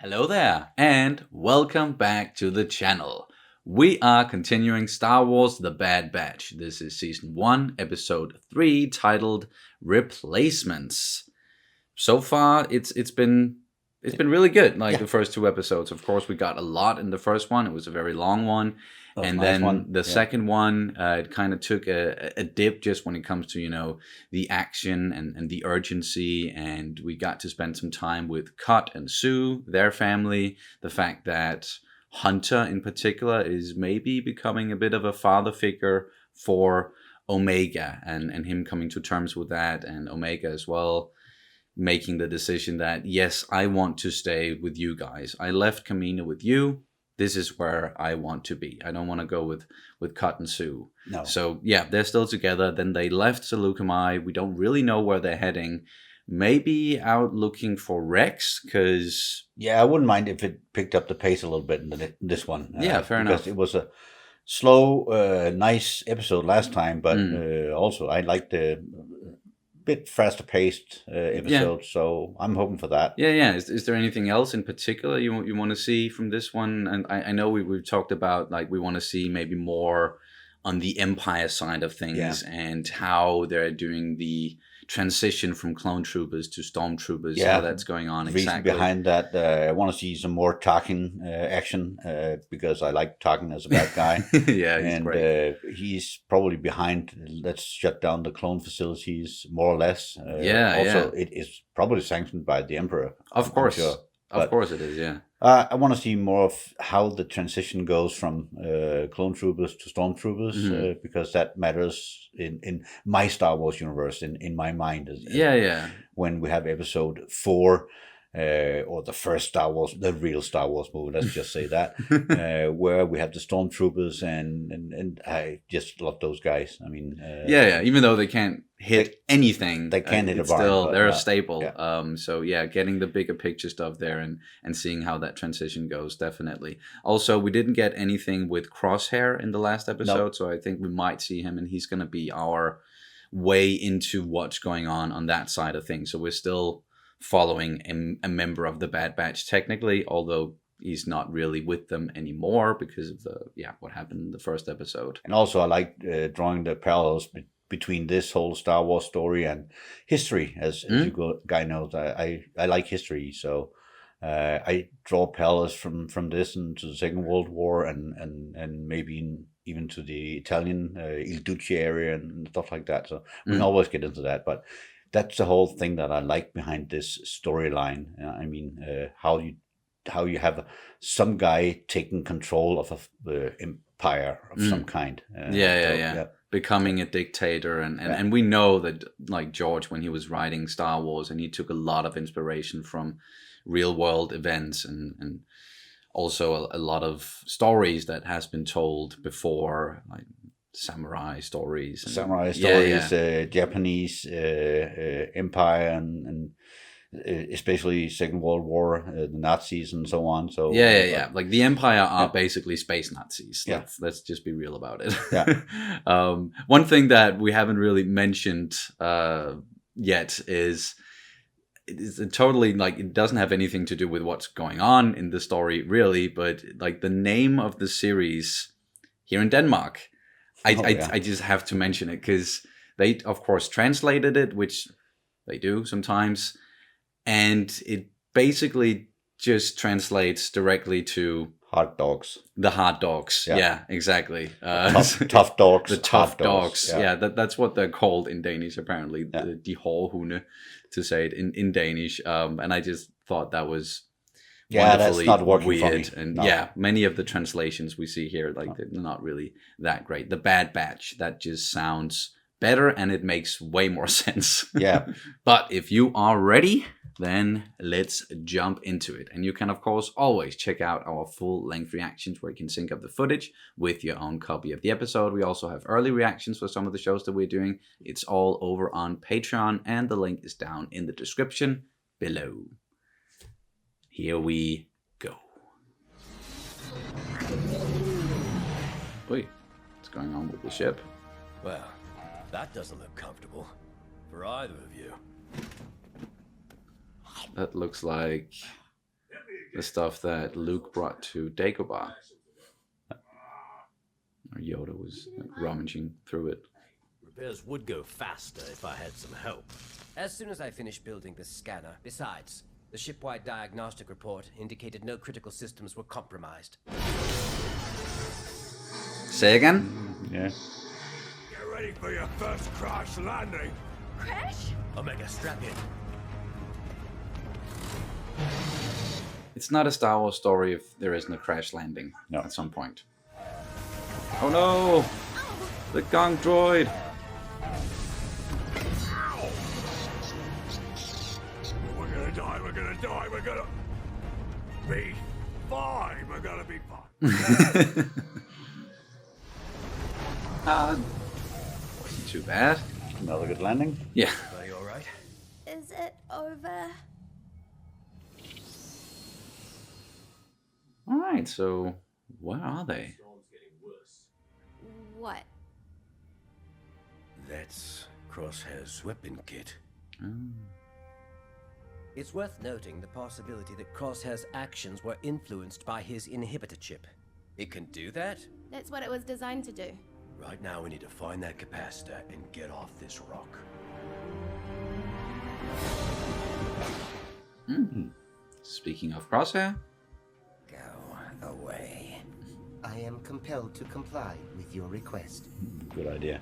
Hello there, and welcome back to the channel. We are continuing Star Wars The Bad Batch. This is Season 1, Episode 3, titled Replacements. So far, it's been really good, the first two episodes. Of course, we got a lot in the first one. It was a very long one. And nice then one. the second one, it kind of took a dip just when it comes to, the action and the urgency. And we got to spend some time with Cut and Sue, their family. The fact that Hunter in particular is maybe becoming a bit of a father figure for Omega and him coming to terms with that. And Omega as well making the decision that, yes, I want to stay with you guys. I left Kamina with you. This is where I want to be. I don't want to go with Cut and Sue. No. So, yeah, they're still together. Then they left Seleucami. We don't really know where they're heading. Maybe out looking for Rex, because... Yeah, I wouldn't mind if it picked up the pace a little bit in this one. Yeah, fair enough. Because it was a slow, nice episode last time, but also I liked the bit faster paced episode, so I'm hoping for that. Yeah. Is there anything else in particular you want to see from this one? And I know we've talked about, we want to see maybe more on the Empire side of things and how they're doing the transition from clone troopers to stormtroopers, how that's going on exactly. Reason behind that, I want to see some more Tarkin action because I like Tarkin as a bad guy. Yeah, he's great. He's probably behind. Let's shut down the clone facilities, more or less. It is probably sanctioned by the Emperor. Of course, sure. Of course it is. Yeah. I want to see more of how the transition goes from clone troopers to stormtroopers because that matters in my Star Wars universe, in my mind. When we have Episode 4, or the first Star Wars, the real Star Wars movie, let's just say that, where we have the stormtroopers and I just love those guys. I mean, even though they can't hit anything, they can't hit a barn, still they're a staple. Yeah. Getting the bigger picture stuff there and seeing how that transition goes, definitely. Also, we didn't get anything with Crosshair in the last episode, so I think we might see him, and he's going to be our way into what's going on that side of things. So we're still following a member of the Bad Batch technically, although he's not really with them anymore because of what happened in the first episode. And also I like drawing the parallels between this whole Star Wars story and history, as you guy knows. I like history, so I draw parallels from this into the Second World War and maybe even to the Italian Il Duce area and stuff like that. So we can always get into that, but that's the whole thing that I like behind this storyline. I mean, how you have some guy taking control of an empire of some kind. Becoming a dictator, and we know that, like George, when he was writing Star Wars, and he took a lot of inspiration from real world events and also a lot of stories that has been told before, like samurai stories, Japanese empire and especially Second World War, the Nazis and so on. So like the Empire are basically space Nazis. Let's just be real about it. One thing that we haven't really mentioned yet is it's totally it doesn't have anything to do with what's going on in the story really, but the name of the series here in Denmark. I just have to mention it because they, of course, translated it, which they do sometimes, and it basically just translates directly to hard dogs. The hard dogs. Yeah exactly. Tough dogs. The tough dogs. Yeah, that's what they're called in Danish, apparently. De hårde hunde, to say it in Danish. And I just thought that was wonderfully that's not working weird. For me. And many of the translations we see here, they're not really that great. The Bad Batch, that just sounds better and it makes way more sense. Yeah. But if you are ready, then let's jump into it. And you can, of course, always check out our full-length reactions where you can sync up the footage with your own copy of the episode. We also have early reactions for some of the shows that we're doing. It's all over on Patreon, and the link is down in the description below. Here we go. Wait, what's going on with the ship? Well, that doesn't look comfortable for either of you. That looks like the stuff that Luke brought to Dagobah. Or Yoda was rummaging through it. Repairs would go faster if I had some help. As soon as I finished building this scanner. Besides, the ship-wide diagnostic report indicated no critical systems were compromised. Say again? Yeah. Get ready for your first crash landing. Crash? Omega, strap in. It's not a Star Wars story if there isn't a crash landing at some point. Oh no! The gong droid! We're gonna die, we're gonna die, we're gonna be fine, we're gonna be fine. Wasn't too bad. Another good landing. Yeah. Are you alright? Is it over? Alright, so where are they? What? That's Crosshair's weapon kit. It's worth noting the possibility that Crosshair's actions were influenced by his inhibitor chip. It can do that? That's what it was designed to do. Right now we need to find that capacitor and get off this rock. Speaking of Crosshair, Go away. I am compelled to comply with your request. Good idea.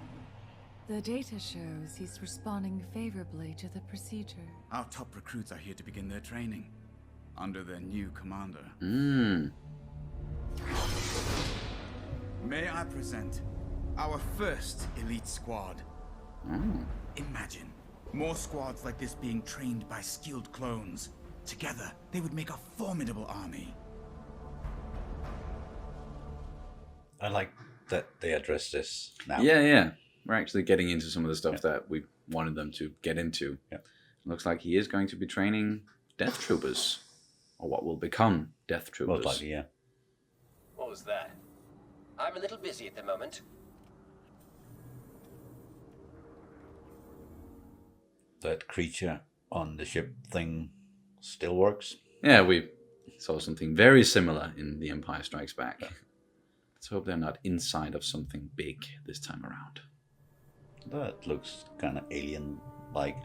The data shows he's responding favorably to the procedure. Our top recruits are here to begin their training under their new commander. May I present our first elite squad? Imagine more squads like this being trained by skilled clones. Together, they would make a formidable army. I like that they address this now. yeah. We're actually getting into some of the stuff that we wanted them to get into. Yeah. Looks like he is going to be training Death Troopers. Or what will become Death Troopers. Most likely, yeah. What was that? I'm a little busy at the moment. That creature on the ship thing still works. Yeah, we saw something very similar in The Empire Strikes Back. Let's hope they're not inside of something big this time around. That looks kind of alien-like.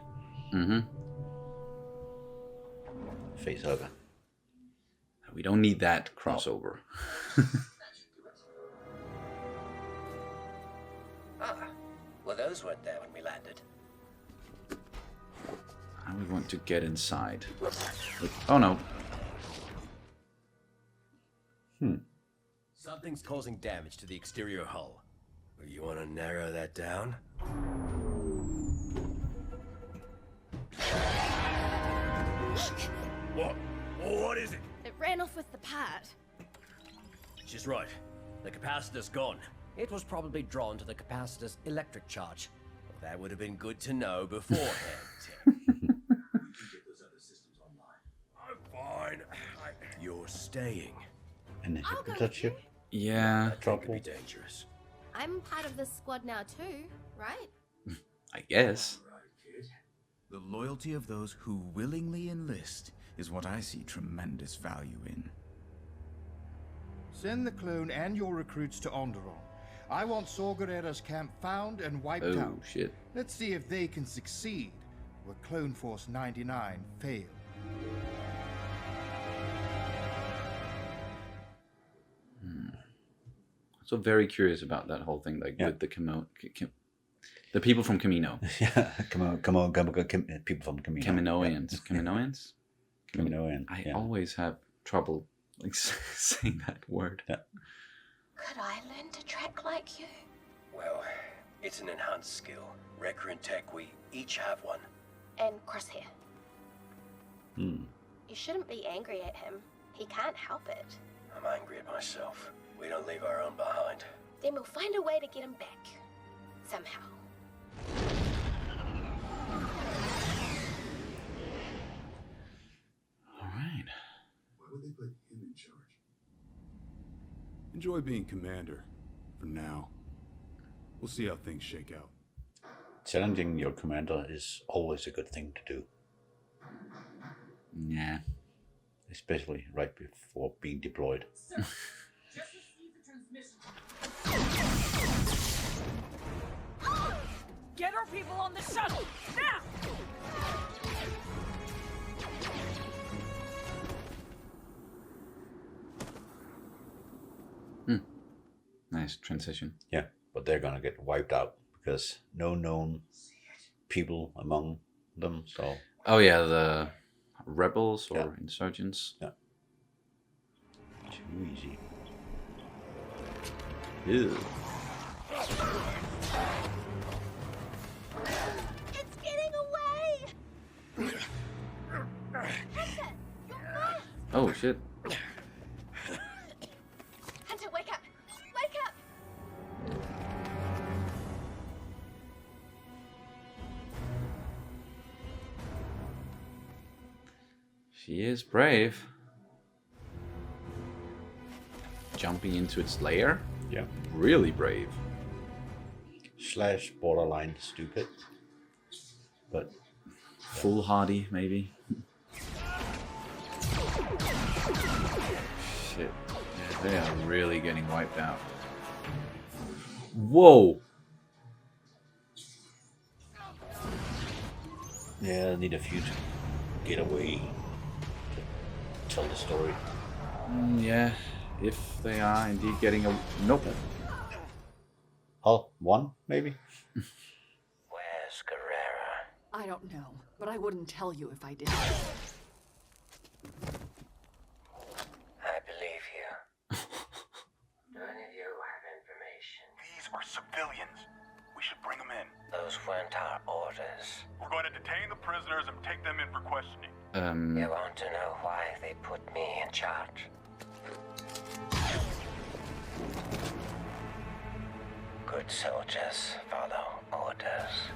Facehugger. We don't need that crossover. Well, those weren't there when we landed. Now we want to get inside. Oh no. Something's causing damage to the exterior hull. You want to narrow that down? What? What is it? It ran off with the part. She's right. The capacitor's gone. It was probably drawn to the capacitor's electric charge. Well, that would have been good to know beforehand. I'm fine. You're staying. And I'll go that with ship. Yeah, That could be dangerous. I'm part of this squad now too, right? I guess. The loyalty of those who willingly enlist is what I see tremendous value in. Send the clone and your recruits to Onderon. I want Saw Gerrera's camp found and wiped Oh out. shit. Let's see if they can succeed where Clone Force 99 failed. So very curious about that whole thing, like with the the people from Camino. Yeah, come on, people from Camino. Kaminoans. Kaminoans? Kaminoan. I always have trouble like saying that word. Yeah. Could I learn to track like you? Well, it's an enhanced skill. Wrecker and Tech, we each have one. And Crosshair. You shouldn't be angry at him. He can't help it. I'm angry at myself. We don't leave our own behind. Then we'll find a way to get him back. Somehow. All right. Why would they put him in charge? Enjoy being commander. For now. We'll see how things shake out. Challenging your commander is always a good thing to do. Yeah. especially right before being deployed. Get our people on the shuttle now! Nice transition. Yeah, but they're gonna get wiped out because no known people among them. So Oh yeah, the rebels or Yeah. insurgents. yeah, too easy. Ew. It's getting away! Hunter, you're not! Oh shit. Hunter, wake up! Wake up! She is brave. Jumping into its lair? Yeah, Really brave. / borderline stupid, but Foolhardy, maybe. Shit. Yeah, they are really getting wiped out. Whoa! yeah, I need a few to get away to tell the story. Yeah, if they are indeed getting a... Nope. Hull 1, maybe? Where's Guerrera? I don't know, but I wouldn't tell you if I did. I believe you. Do any of you have information? These are civilians. We should bring them in. Those weren't our orders. We're going to detain the prisoners and take them in for questioning. You want to know why they put me in charge? Good soldiers follow orders.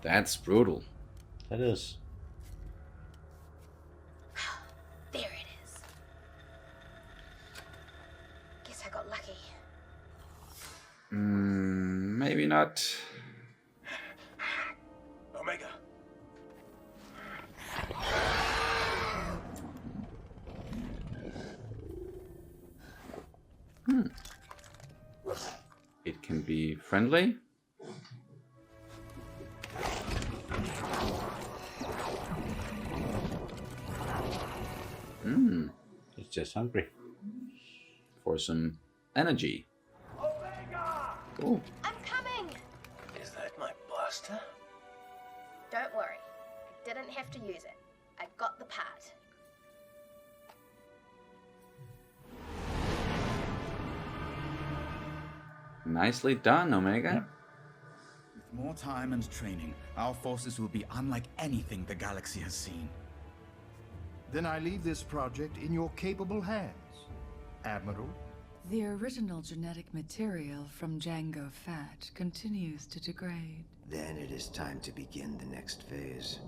That's brutal. That is. There it is. Guess I got lucky. Maybe not. Omega. It can be friendly. It's just hungry. For some energy. Oh, I'm coming! Is that my blaster? Don't worry. I didn't have to use it. I got the part. nicely done, Omega. With more time and training, our forces will be unlike anything the galaxy has seen. Then I leave this project in your capable hands, Admiral. The original genetic material from Jango Fett continues to degrade. Then it is time to begin the next phase.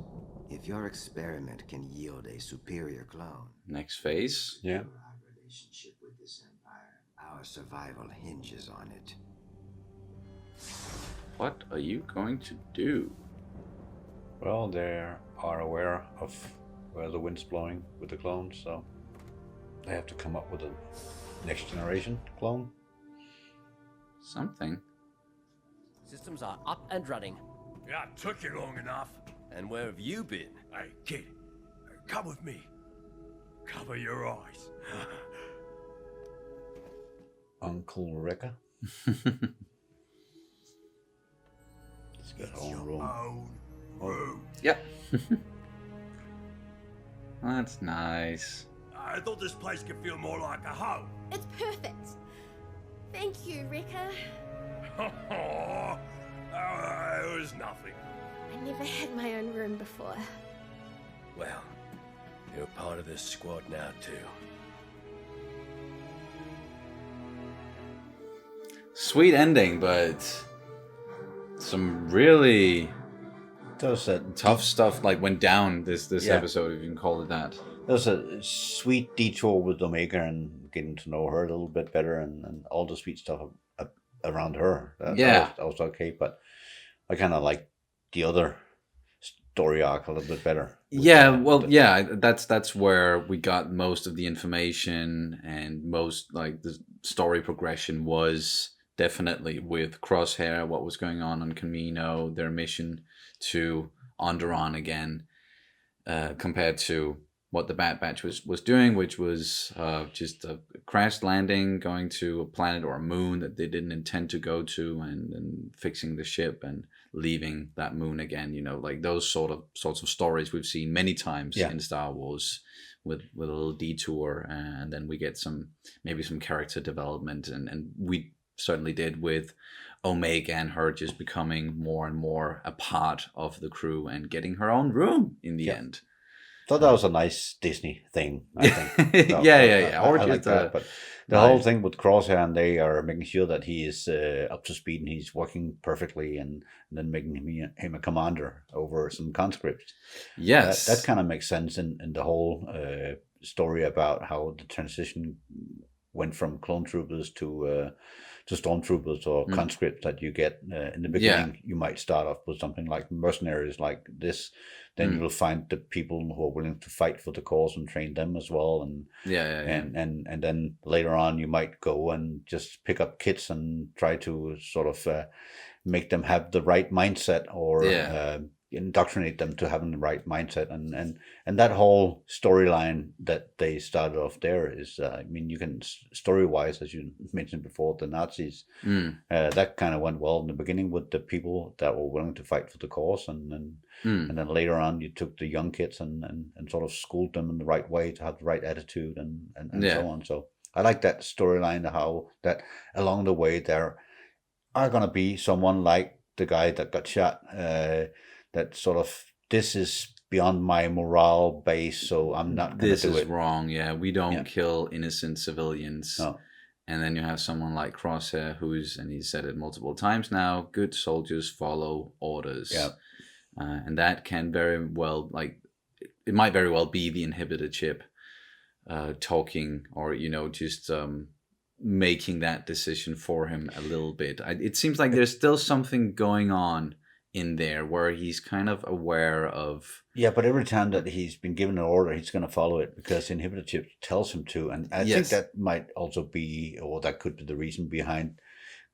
If your experiment can yield a superior clone, Next phase. Yeah. our relationship with this empire, our survival hinges on it. What are you going to do? Well, they are aware of where the wind's blowing with the clones, so they have to come up with a next generation clone. Something. Systems are up and running. Yeah, it took you long enough. And where have you been? Hey, kid, come with me. Cover your eyes. Uncle Wrecker. He's got his own room. Room. Yep. That's nice. I thought this place could feel more like a home. It's perfect. Thank you, Rekka. It was nothing. I never had my own room before. Well, you're part of this squad now, too. Sweet ending, but some really There's a tough stuff like went down this Yeah. episode, if you can call it that. there's a sweet detour with Omega and getting to know her a little bit better, and all the sweet stuff around her. Yeah. That was okay, but I kind of like the other story arc a little bit better. Yeah, well, yeah, that's where we got most of the information, and most like the story progression was definitely with Crosshair, what was going on Camino, their mission to Onderon again, compared to what the Bad Batch was doing, which was just a crash landing, going to a planet or a moon that they didn't intend to go to, and fixing the ship and leaving that moon again. You know, like those sorts of stories we've seen many times in Star Wars, with a little detour, and then we get maybe some character development, and we certainly did with Omega and her just becoming more and more a part of the crew and getting her own room in the end. Thought that was a nice Disney thing, I think. Yeah. I like that, but the whole thing with Crosshair, and they are making sure that he is up to speed and he's working perfectly, and then making him a commander over some conscripts. Yes, that kind of makes sense in the whole story about how the transition went from clone troopers to stormtroopers or conscripts that you get in the beginning. You might start off with something like mercenaries like this, then you will find the people who are willing to fight for the cause and train them as well, and and then later on you might go and just pick up kids and try to sort of make them have the right mindset, or indoctrinate them to having the right mindset, and that whole storyline that they started off there is, I mean, you can story wise, as you mentioned before, the Nazis, that kind of went well in the beginning with the people that were willing to fight for the cause, and then later on you took the young kids and sort of schooled them in the right way to have the right attitude and so on. So I like that storyline, how that along the way there are going to be someone like the guy that got shot, that sort of, this is beyond my morale base, so I'm not going to do it. This is wrong. Yeah, we don't kill innocent civilians. No. And then you have someone like Crosshair, and he said it multiple times now, good soldiers follow orders. Yeah. And that can very well, like, it might very well be the inhibitor chip talking, or, you know, just making that decision for him a little bit. It seems like there's still something going on in there where he's kind of aware of. Yeah, but every time that he's been given an order, he's going to follow it because the inhibitor chip tells him to. And I think that might also be, or that could be the reason behind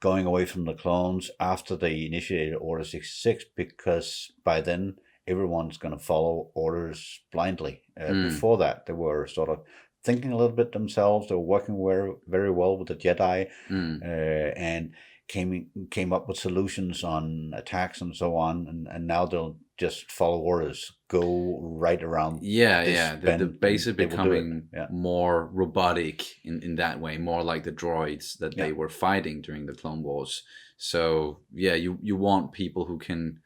going away from the clones after they initiated Order 66, because by then everyone's going to follow orders blindly. Before that, they were sort of thinking a little bit themselves. They were working very well with the Jedi, and came up with solutions on attacks and so on, and now they'll just follow orders, go right around. The base is becoming more robotic in that way, more like the droids that they were fighting during the Clone Wars. So you want people who can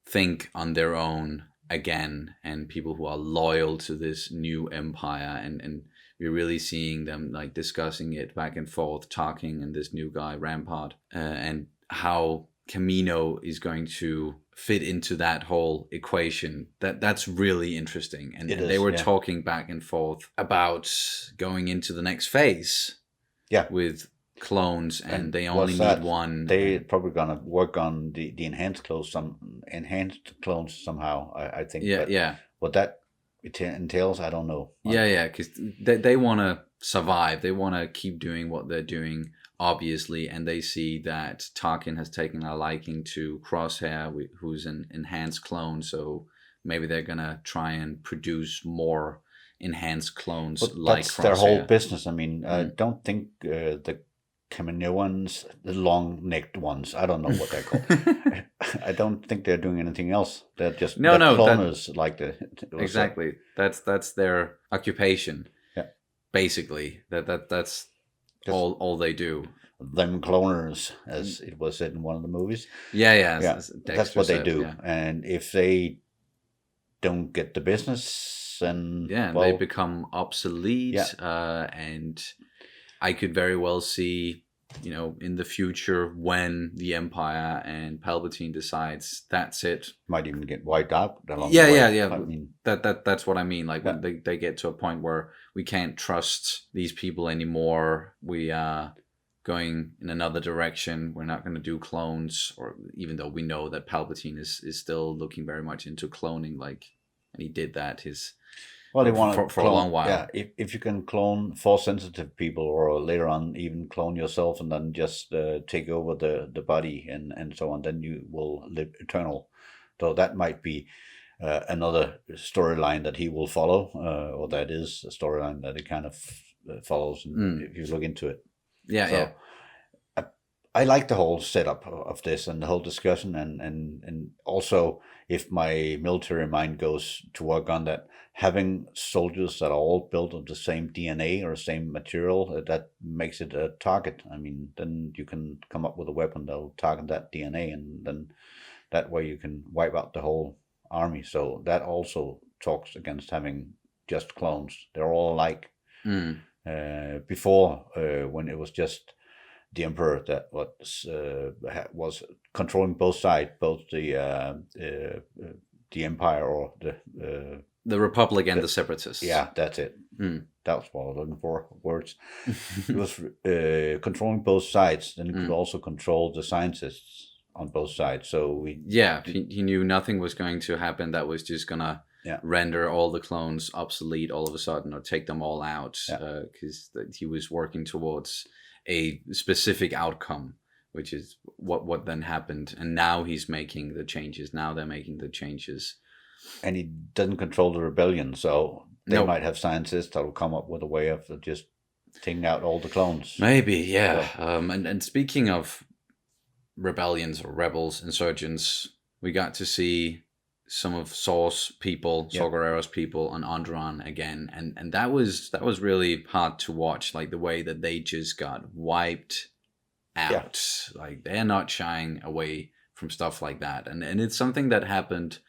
think on their own again, and people who are loyal to this new empire, and we're really seeing them like discussing it back and forth, talking, and this new guy Rampart, and how Camino is going to fit into that whole equation. That's really interesting. And they were talking back and forth about going into the next phase. With clones, and they only need one. They're probably gonna work on the enhanced clones somehow. I think. What that it entails, I don't know. Because they want to survive. They want to keep doing what they're doing, obviously, and they see that Tarkin has taken a liking to Crosshair, who's an enhanced clone, so maybe they're gonna try and produce more enhanced clones like that's Crosshair. Their whole business. I mean, I don't think the Kaminoans, the long-necked ones, I don't know what they're called. I don't think they're doing anything else. They're just cloners, like the exactly. That's their occupation. Basically, that's all they do. Them cloners, as it was said in one of the movies. That's what they do. And if they don't get the business, then they become obsolete. And I could very well see, you know, in the future when the Empire and Palpatine decides that's it, might even get wiped out. I mean, that's what I mean. Like when they get to a point where we can't trust these people anymore. going in another direction. We're not going to do clones, or even though we know that Palpatine is still looking very much into cloning, like, and he did that they want to for clone, a long while. Yeah, if you can clone Force-sensitive people, or later on even clone yourself and then just take over the body and so on, then you will live eternal. So that might be another storyline that he will follow, or that is a storyline that he kind of follows, if you look into it. Yeah. I like the whole setup of this and the whole discussion, and also, if my military mind goes to work on that, having soldiers that are all built of the same DNA or same material, that makes it a target. I mean, then you can come up with a weapon that will target that DNA, and then that way you can wipe out the whole army. So that also talks against having just clones. They're all alike. Before, when it was just the Emperor that was controlling both sides, both the Empire or the Republic and the Separatists. Yeah, that's it. That was what I was looking for, words. It was controlling both sides. Then he could also control the scientists on both sides. So he knew nothing was going to happen that was just gonna render all the clones obsolete all of a sudden, or take them all out, because he was working towards a specific outcome, which is what then happened. And now he's making the changes. Now they're making the changes. And he doesn't control the rebellion, so they might have scientists that will come up with a way of just taking out all the clones. Maybe, yeah. And speaking of rebellions or rebels, insurgents, we got to see some of Saw's people, Saw Gerrera's people on Onderon again, and that was really hard to watch, like the way that they just got wiped out. Like, they're not shying away from stuff like that, and it's something that happened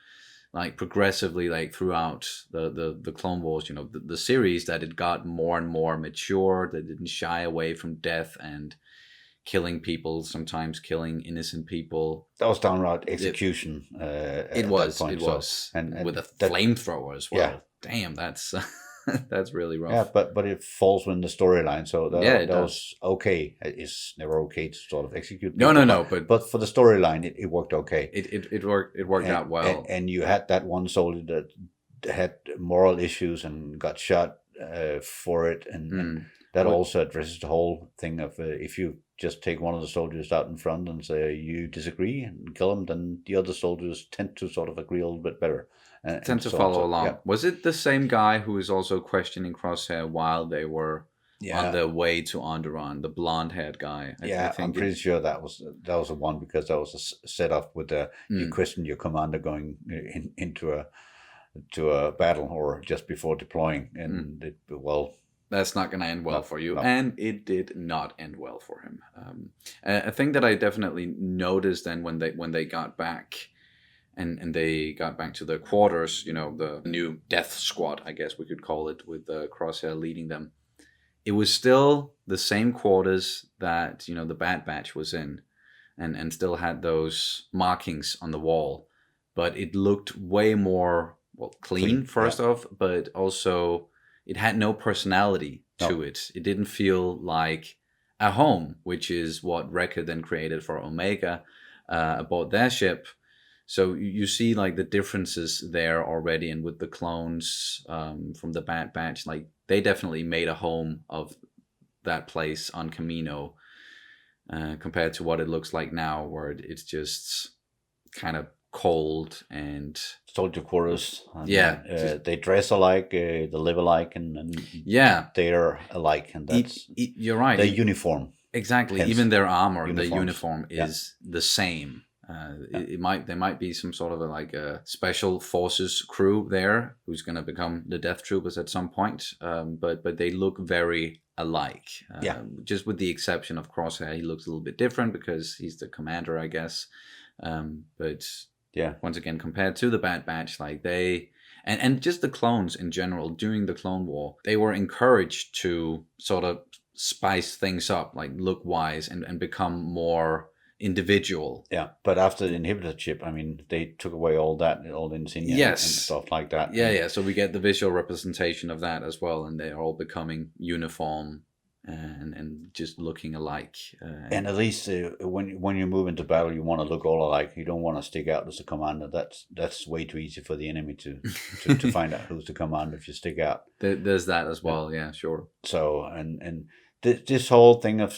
like progressively, like throughout the Clone Wars, you know, the series, that it got more and more mature, that didn't shy away from death and killing people, sometimes killing innocent people. That was downright execution. It was, and with a flamethrower as well. Yeah. Damn, that's that's really rough. Yeah, but it falls within the storyline, so that was okay. It's never okay to sort of execute people, no, but for the storyline, it worked okay. It worked out well. And you had that one soldier that had moral issues and got shot for it, and that also addresses the whole thing of if you just take one of the soldiers out in front and say you disagree and kill him, then the other soldiers tend to sort of agree a little bit better. Tend to follow along. Yeah. Was it the same guy who was also questioning Crosshair while they were on their way to Onderon, the blonde-haired guy? I'm pretty sure that was the one, because that was a setup with you question your commander going into a battle or just before deploying, and that's not going to end well for you. No. And it did not end well for him. A thing that I definitely noticed then when they got back, and they got back to their quarters, you know, the new death squad, I guess we could call it, with Crosshair leading them. It was still the same quarters that, you know, the Bad Batch was in, and still had those markings on the wall. But it looked way more, clean first off, but also it had no personality to it. It didn't feel like a home, which is what Wrecker then created for Omega aboard their ship. So you see like the differences there already, and with the clones from the Bad Batch, like they definitely made a home of that place on Camino compared to what it looks like now, where it's just kind of cold and soldier quarters. They dress alike, they live alike, and they're alike, and that's you're right. Their uniform, exactly. Hence, even their armor, the uniform is the same. There might be some sort of a special forces crew there who's going to become the Death Troopers at some point, but they look very alike. Just with the exception of Crosshair, he looks a little bit different because he's the commander, I guess. But once again, compared to the Bad Batch, like they and just the clones in general during the Clone War, they were encouraged to sort of spice things up, like look wise, and become more individual. But after the inhibitor chip, I mean, they took away all the insignia and stuff like that. So we get the visual representation of that as well, and they are all becoming uniform and just looking alike. And at least when you move into battle, you want to look all alike. You don't want to stick out as a commander. That's way too easy for the enemy to find out who's the commander if you stick out. There's that as well. Yeah, sure. So and this whole thing of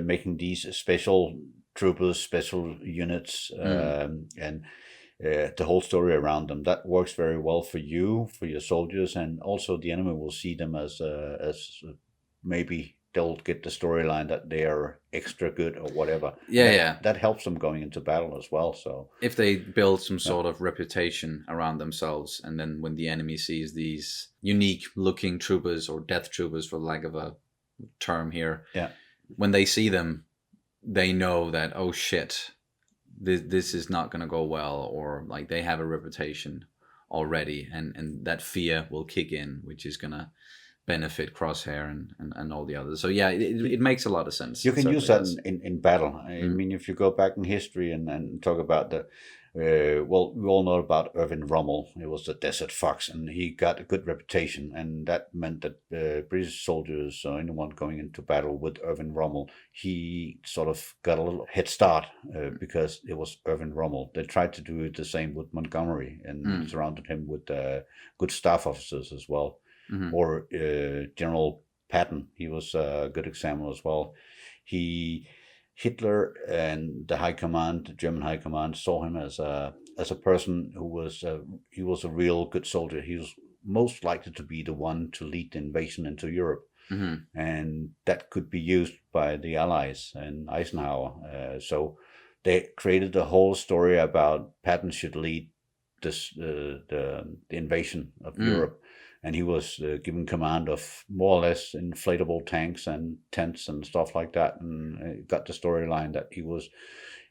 making these special troopers, special units, and the whole story around them, that works very well for you, for your soldiers, and also the enemy will see them as maybe they'll get the storyline that they are extra good or whatever. That helps them going into battle as well. So if they build some sort of reputation around themselves, and then when the enemy sees these unique looking troopers, or death troopers for lack of a term here, when they see them, they know that, oh shit, this is not going to go well, or like they have a reputation already, and that fear will kick in, which is going to benefit Crosshair and all the others. So yeah, it makes a lot of sense. You can use that in battle. I mean, if you go back in history and talk about the well, we all know about Irvin Rommel. He was the Desert Fox, and he got a good reputation, and that meant that British soldiers or anyone going into battle with Irvin Rommel, he sort of got a little head start because it was Irvin Rommel. They tried to do the same with Montgomery and surrounded him with good staff officers as well. Or General Patton, he was a good example as well. Hitler and the High Command, the German High Command, saw him as a person who was he was a real good soldier. He was most likely to be the one to lead the invasion into Europe, and that could be used by the Allies and Eisenhower. So they created a whole story about Patton should lead this the invasion of Europe. And he was given command of more or less inflatable tanks and tents and stuff like that, and got the storyline that he was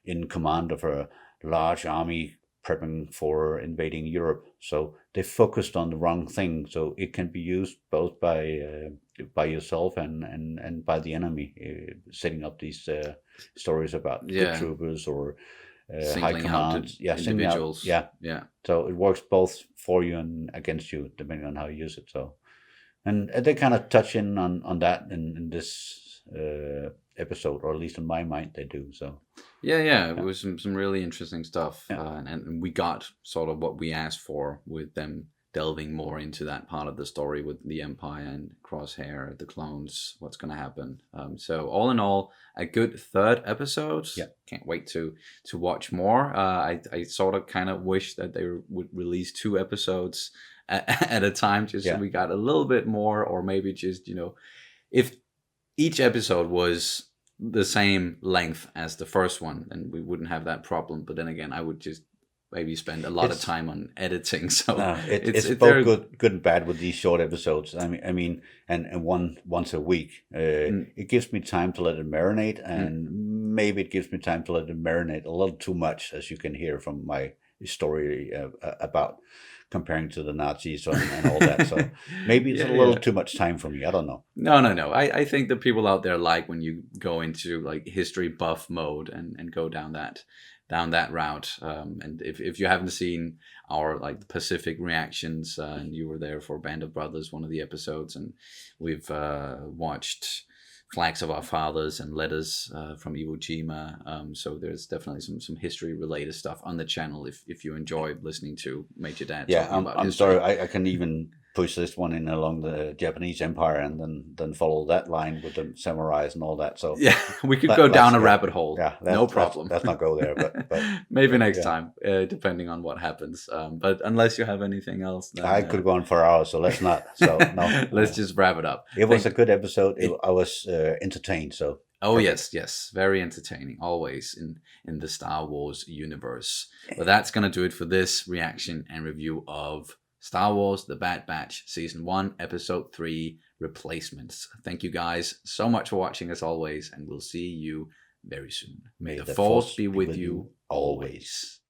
in command of a large army prepping for invading Europe. So they focused on the wrong thing. So it can be used both by yourself and by the enemy, setting up these stories about good troopers or high command, individuals. So it works both for you and against you, depending on how you use it. So, and they kind of touch in on that in this episode, or at least in my mind, they do. So, it was some really interesting stuff, and we got sort of what we asked for with them delving more into that part of the story with the Empire and Crosshair, the clones, what's going to happen. So all in all, a good third episode. Can't wait to watch more. I sort of kind of wish that they would release 2 episodes at a time, just so we got a little bit more, or maybe just, if each episode was the same length as the first one, then we wouldn't have that problem. But then again, I would just maybe spend a lot of time on editing. So it's both good and bad with these short episodes. I mean, and once a week. It gives me time to let it marinate, and maybe it gives me time to let it marinate a little too much, as you can hear from my story about comparing to the Nazis and all that. So maybe it's a little too much time for me. I don't know. No. I think the people out there like when you go into like history buff mode and go down that route. And if you haven't seen our like the Pacific reactions, and you were there for Band of Brothers, one of the episodes, and we've watched Flags of Our Fathers and Letters from Iwo Jima. So there's definitely some history related stuff on the channel if you enjoy listening to Major Dad. I'm sorry, I can even push this one in along the Japanese Empire and then follow that line with the samurais and all that. So we could go down a rabbit hole. No problem. Let's not go there, but maybe next time, depending on what happens. But unless you have anything else, then, I could go on for hours, so let's not. So no, let's just wrap it up. It was a good episode. I was entertained. So. Oh, yes. Very entertaining, always in the Star Wars universe. But that's going to do it for this reaction and review of Star Wars The Bad Batch Season 1, Episode 3, Replacements. Thank you guys so much for watching as always, and we'll see you very soon. May the Force be with you always.